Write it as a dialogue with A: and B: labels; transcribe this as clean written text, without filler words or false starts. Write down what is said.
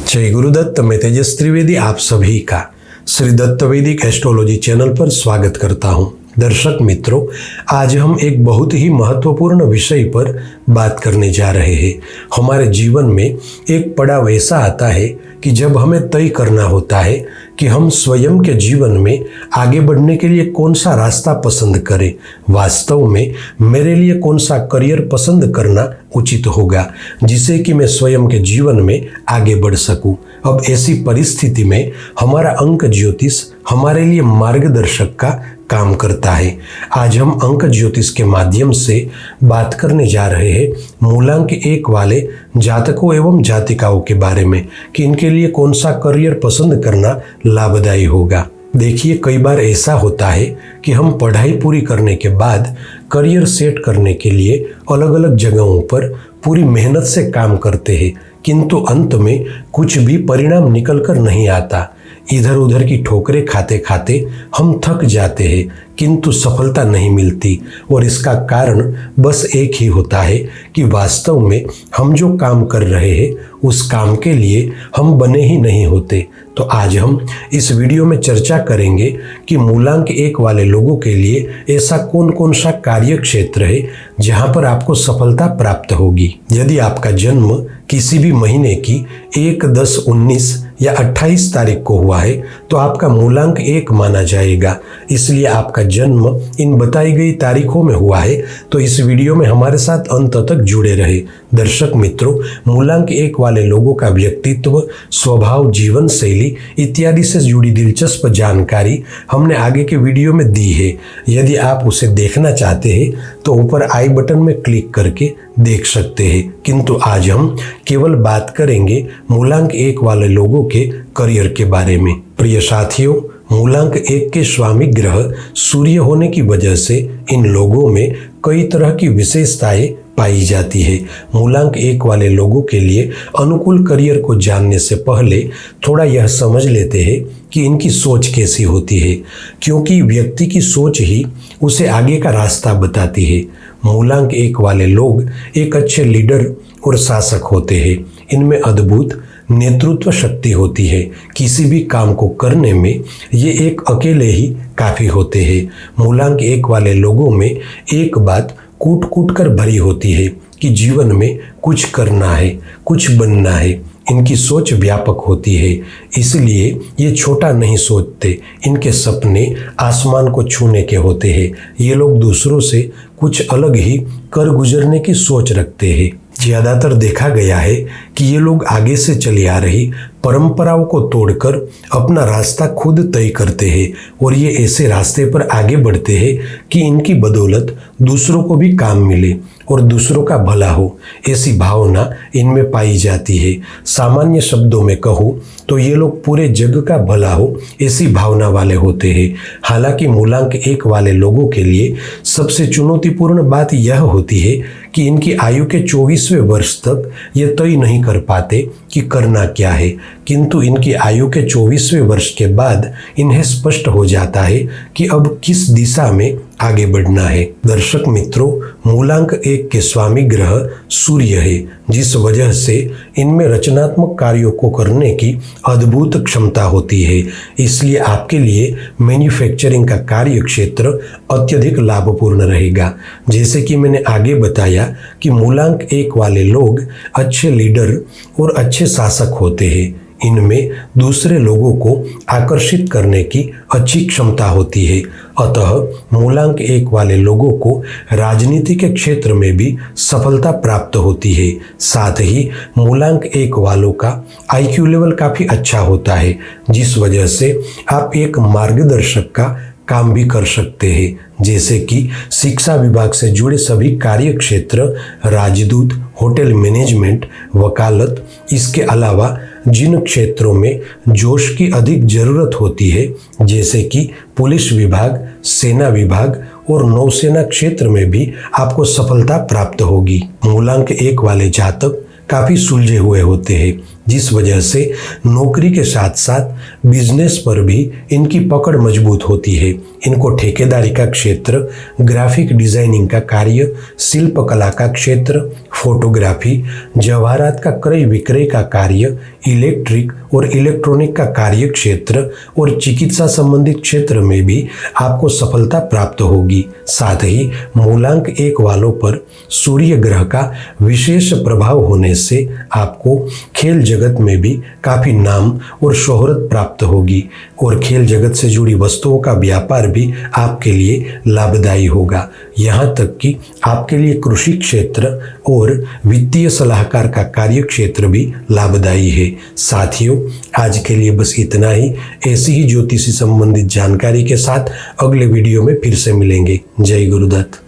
A: जय गुरुदत्त। मैं तेजस त्रिवेदी आप सभी का श्री दत्त वैदिक एस्ट्रोलॉजी चैनल पर स्वागत करता हूं। दर्शक मित्रों, आज हम एक बहुत ही महत्वपूर्ण विषय पर बात करने जा रहे हैं। हमारे जीवन में एक पड़ाव ऐसा आता है कि जब हमें तय करना होता है कि हम स्वयं के जीवन में आगे बढ़ने के लिए कौन सा रास्ता पसंद करें, वास्तव में मेरे लिए कौन सा करियर पसंद करना उचित होगा जिससे कि मैं स्वयं के जीवन में आगे बढ़ सकूं। अब ऐसी परिस्थिति में हमारा अंक ज्योतिष हमारे लिए मार्गदर्शक का काम करता है। आज हम अंक ज्योतिष के माध्यम से बात करने जा रहे हैं मूलांक 1 वाले जातकों एवं जातिकाओं के बारे में कि इनके लिए कौन सा करियर पसंद करना लाभदायी होगा। देखिए, कई बार ऐसा होता है कि हम पढ़ाई पूरी करने के बाद करियर सेट करने के लिए अलग अलग जगहों पर पूरी मेहनत से काम करते हैं, किंतु अंत में कुछ भी परिणाम निकल कर नहीं आता। इधर उधर की ठोकरें खाते खाते हम थक जाते हैं, किंतु सफलता नहीं मिलती। और इसका कारण बस एक ही होता है कि वास्तव में हम जो काम कर रहे हैं उस काम के लिए हम बने ही नहीं होते। तो आज हम इस वीडियो में चर्चा करेंगे कि मूलांक 1 वाले लोगों के लिए ऐसा कौन कौन सा कार्य क्षेत्र है जहां पर आपको सफलता प्राप्त होगी। यदि आपका जन्म किसी भी महीने की 1, 10, 19 या 28 तारीख को हुआ है तो आपका मूलांक 1 माना जाएगा। इसलिए आपका जन्म इन बताई गई तारीखों में हुआ है तो इस वीडियो में हमारे साथ अंत तक जुड़े रहे। दर्शक मित्रों, मूलांक 1 वाले लोगों का व्यक्तित्व, स्वभाव, जीवन शैली इत्यादि से जुड़ी दिलचस्प जानकारी हमने आगे के वीडियो में दी है। यदि आप उसे देखना चाहते हैं तो ऊपर आई बटन में क्लिक करके देख सकते हैं, किंतु आज हम केवल बात करेंगे मूलांक 1 वाले लोगों के करियर के बारे में। प्रिय साथियों, मूलांक 1 के स्वामी ग्रह सूर्य होने की वजह से इन लोगों में कई तरह की विशेषताएं पाई जाती है। मूलांक 1 वाले लोगों के लिए अनुकूल करियर को जानने से पहले थोड़ा यह समझ लेते हैं कि इनकी सोच कैसी होती है, क्योंकि व्यक्ति की सोच ही उसे आगे का रास्ता बताती है। मूलांक 1 वाले लोग एक अच्छे लीडर और शासक होते हैं। इनमें अद्भुत नेतृत्व शक्ति होती है। किसी भी काम को करने में ये एक अकेले ही काफ़ी होते हैं। मूलांक 1 वाले लोगों में एक बात कूट कूट कर भरी होती है कि जीवन में कुछ करना है, कुछ बनना है। इनकी सोच व्यापक होती है, इसलिए ये छोटा नहीं सोचते। इनके सपने आसमान को छूने के होते हैं। ये लोग दूसरों से कुछ अलग ही कर गुजरने की सोच रखते हैं। ज़्यादातर देखा गया है कि ये लोग आगे से चली आ रही परंपराओं को तोड़कर अपना रास्ता खुद तय करते हैं और ये ऐसे रास्ते पर आगे बढ़ते हैं कि इनकी बदौलत दूसरों को भी काम मिले और दूसरों का भला हो, ऐसी भावना इनमें पाई जाती है। सामान्य शब्दों में कहूँ तो ये लोग पूरे जग का भला हो ऐसी भावना वाले होते हैं। हालांकि मूलांक 1 वाले लोगों के लिए सबसे चुनौतीपूर्ण बात यह होती है कि इनकी आयु के 24वें वर्ष तक ये तय नहीं कर पाते कि करना क्या है, किंतु इनकी आयु के 24वें वर्ष के बाद इन्हें स्पष्ट हो जाता है कि अब किस दिशा में आगे बढ़ना है। दर्शक मित्रों, मूलांक 1 के स्वामी ग्रह सूर्य है, जिस वजह से इनमें रचनात्मक कार्यों को करने की अद्भुत क्षमता होती है। इसलिए आपके लिए मैन्युफैक्चरिंग का कार्य क्षेत्र अत्यधिक लाभपूर्ण रहेगा। जैसे कि मैंने आगे बताया कि मूलांक 1 वाले लोग अच्छे लीडर और अच्छे शासक होते हैं। इनमें दूसरे लोगों को आकर्षित करने की अच्छी क्षमता होती है। अतः मूलांक 1 वाले लोगों को राजनीति के क्षेत्र में भी सफलता प्राप्त होती है। साथ ही मूलांक 1 वालों का IQ लेवल काफ़ी अच्छा होता है, जिस वजह से आप एक मार्गदर्शक का काम भी कर सकते हैं। जैसे कि शिक्षा विभाग से जुड़े सभी कार्य क्षेत्र, राजदूत, होटल मैनेजमेंट, वकालत। इसके अलावा जिन क्षेत्रों में जोश की अधिक ज़रूरत होती है, जैसे कि पुलिस विभाग, सेना विभाग और नौसेना क्षेत्र में भी आपको सफलता प्राप्त होगी। मूलांक 1 वाले जातक काफ़ी सुलझे हुए होते हैं, जिस वजह से नौकरी के साथ साथ बिजनेस पर भी इनकी पकड़ मजबूत होती है। इनको ठेकेदारी का क्षेत्र, ग्राफिक डिजाइनिंग का कार्य, शिल्पकला का क्षेत्र, फोटोग्राफी, जवाहरात का क्रय विक्रय का कार्य, इलेक्ट्रिक और इलेक्ट्रॉनिक का कार्य क्षेत्र और चिकित्सा संबंधित क्षेत्र में भी आपको सफलता प्राप्त होगी। साथ ही मूलांक 1 वालों पर सूर्य ग्रह का विशेष प्रभाव होने से आपको खेल जगत में भी काफ़ी नाम और शोहरत प्राप्त होगी और खेल जगत से जुड़ी वस्तुओं का व्यापार भी आपके लिए लाभदायी होगा। यहाँ तक कि आपके लिए कृषि क्षेत्र और वित्तीय सलाहकार का कार्य क्षेत्र भी लाभदायी है। साथियों, आज के लिए बस इतना ही। ऐसी ही ज्योतिषी संबंधित जानकारी के साथ अगले वीडियो में फिर से मिलेंगे। जय गुरुदत्त।